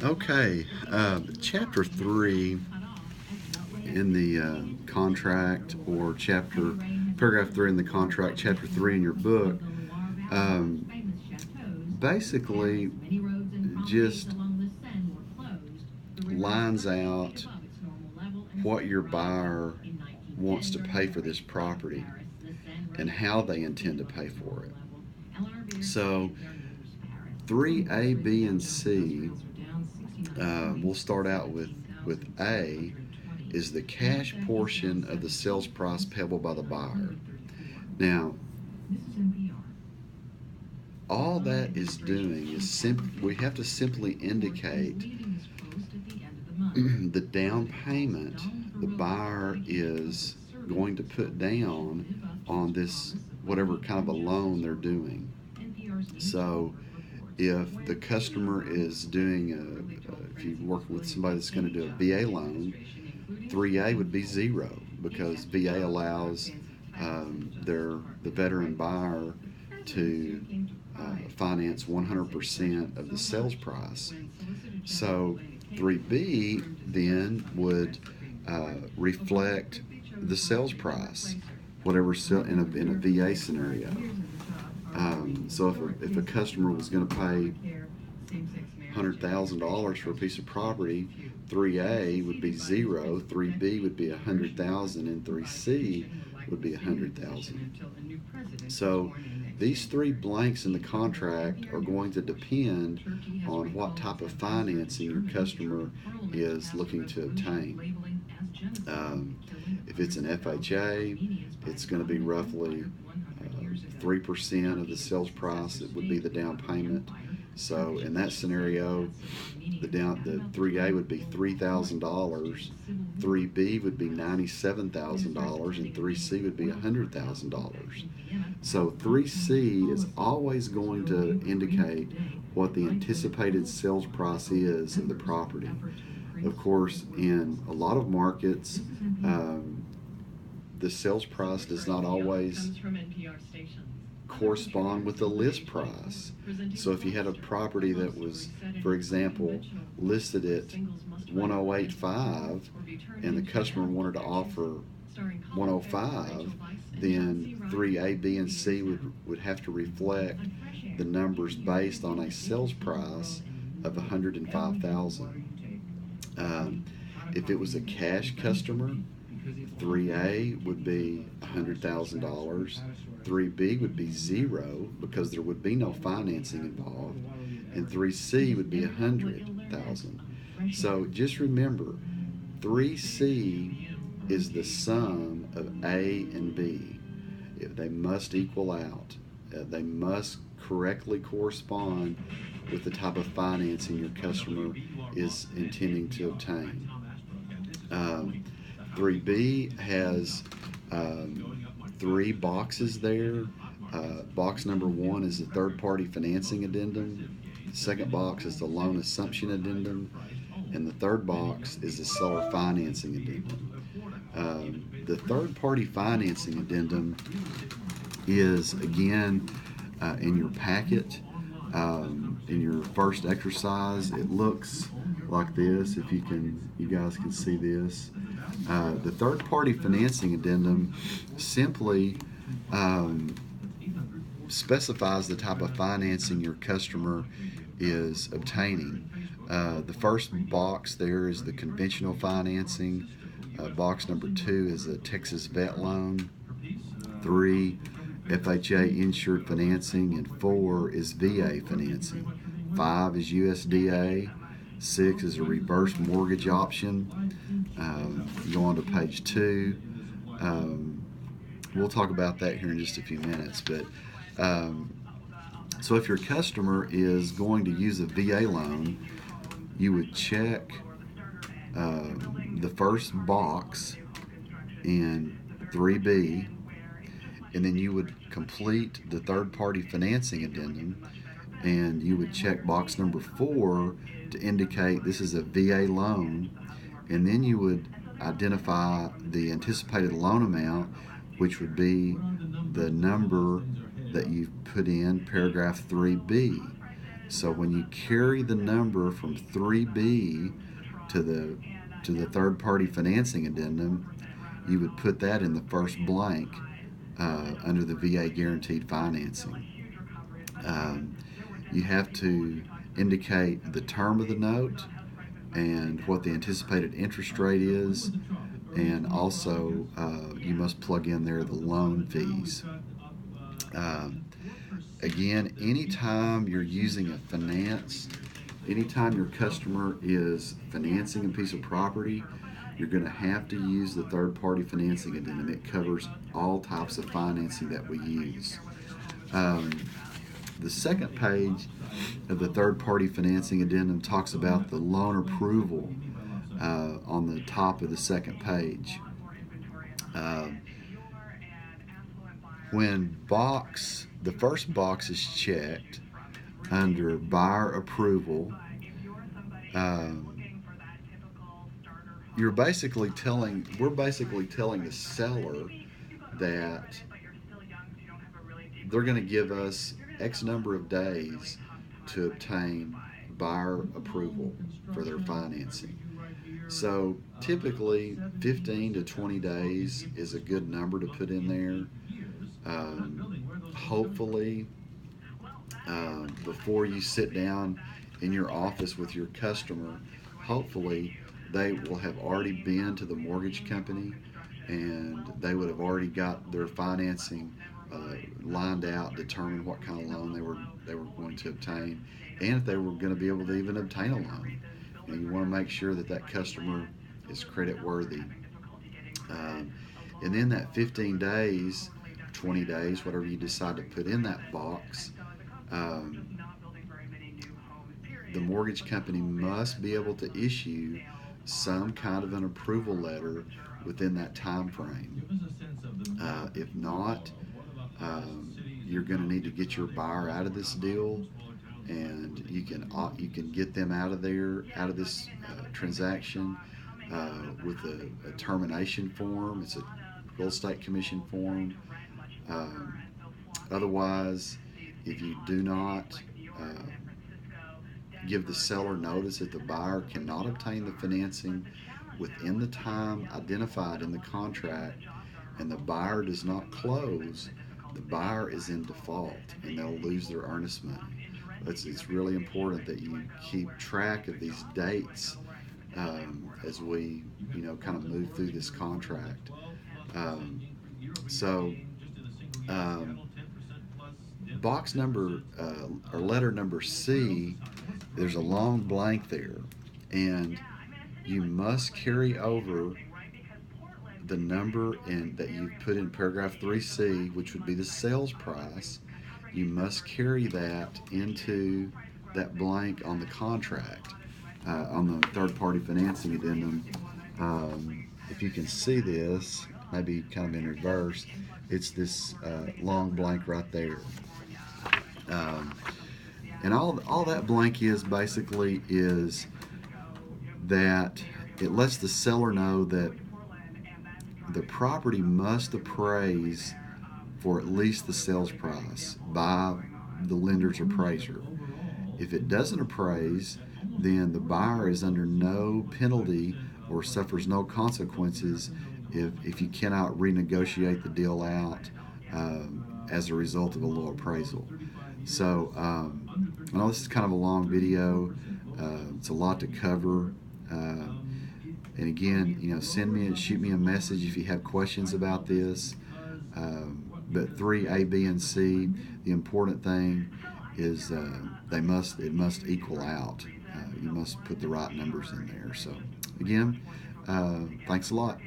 Okay, chapter 3 in the contract, or paragraph 3 in the contract, chapter 3 in your book, um, basically just lines out what your buyer wants to pay for this property and how they intend to pay for it. So, 3A, B, and C, we'll start out with A, is the cash portion of the sales price payable by the buyer. Now, all that is doing is we have to simply indicate the down payment the buyer is going to put down on this, whatever kind of a loan they're doing. So if the customer is doing if you work with somebody that's going to do a VA loan, 3A would be zero, because VA allows the veteran buyer to finance 100% of the sales price. So 3B then would reflect the sales price, whatever in a VA scenario. So if a customer was going to pay $100,000 for a piece of property, 3A would be zero, 3B would be 100,000, and 3C would be 100,000. So these three blanks in the contract are going to depend on what type of financing your customer is looking to obtain. If it's an FHA, it's going to be roughly 3% of the sales price. It would be the down payment. So in that scenario, the 3A would be $3,000, 3B would be $97,000, and 3C would be $100,000. So 3C is always going to indicate what the anticipated sales price is of the property. Of course, in a lot of markets, the sales price does not always correspond with the list price. So if you had a property that was, for example, listed at 108.5 and the customer wanted to offer 105, then 3A, B, and C would have to reflect the numbers based on a sales price of 105,000. If it was a cash customer, 3A would be $100,000, 3B would be zero because there would be no financing involved, and 3C would be 100,000. So just remember, 3C is the sum of A and B. They must equal out. They must correctly correspond with the type of financing your customer is intending to obtain. 3B has three boxes there. Box number 1 is the third-party financing addendum. The second box is the loan assumption addendum. And the third box is the seller financing addendum. The third-party financing addendum is, again, in your packet. In your first exercise, it looks like this. If you guys can see this. The third-party financing addendum simply specifies the type of financing your customer is obtaining. The first box there is the conventional financing. Box number 2 is a Texas vet loan. 3, FHA insured financing, and 4 is VA financing. 5 is USDA. 6 is a reverse mortgage option. Go on to page 2. We'll talk about that here in just a few minutes. But so if your customer is going to use a VA loan, you would check the first box in 3B, and then you would complete the third-party financing addendum, and you would check box number 4 to indicate this is a VA loan, and then you would identify the anticipated loan amount, which would be the number that you've put in paragraph 3B. So when you carry the number from 3B to the third-party financing addendum, you would put that in the first blank under the VA guaranteed financing. You have to indicate the term of the note and what the anticipated interest rate is, and also you must plug in there the loan fees. Again, anytime you're using a finance, anytime your customer is financing a piece of property, you're going to have to use the third-party financing addendum. It covers all types of financing that we use. The second page of the third-party financing addendum talks about the loan approval on the top of the second page. When the first box is checked under buyer approval, we're basically telling the seller that they're going to give us X number of days to obtain buyer approval for their financing. So typically 15 to 20 days is a good number to put in there. Hopefully, before you sit down in your office with your customer, hopefully they will have already been to the mortgage company and they would have already got their financing lined out, determined what kind of loan they were going to obtain, and if they were going to be able to even obtain a loan. And you want to make sure that customer is credit worthy. And then that 15 days, 20 days, whatever you decide to put in that box, the mortgage company must be able to issue some kind of an approval letter within that time frame. If not, you're going to need to get your buyer out of this deal, and you can get them out of this transaction with a termination form. It's a real estate commission form. Otherwise, if you do not give the seller notice that the buyer cannot obtain the financing within the time identified in the contract, and the buyer does not close, the buyer is in default and they'll lose their earnest money. It's really important that you keep track of these dates as we kind of move through this contract. Box number or letter number C, there's a long blank there, and you must carry over the number that you put in paragraph 3C, which would be the sales price. You must carry that into that blank on the contract, on the third-party financing addendum. If you can see this, maybe kind of in reverse, it's this long blank right there. And all that blank is basically is that it lets the seller know that the property must appraise for at least the sales price by the lender's appraiser. If it doesn't appraise, then the buyer is under no penalty or suffers no consequences if you cannot renegotiate the deal out as a result of a low appraisal. So I know this is kind of a long video. It's a lot to cover. And again, shoot me a message if you have questions about this. But 3, A, B, and C, the important thing is it must equal out. You must put the right numbers in there. So again, thanks a lot.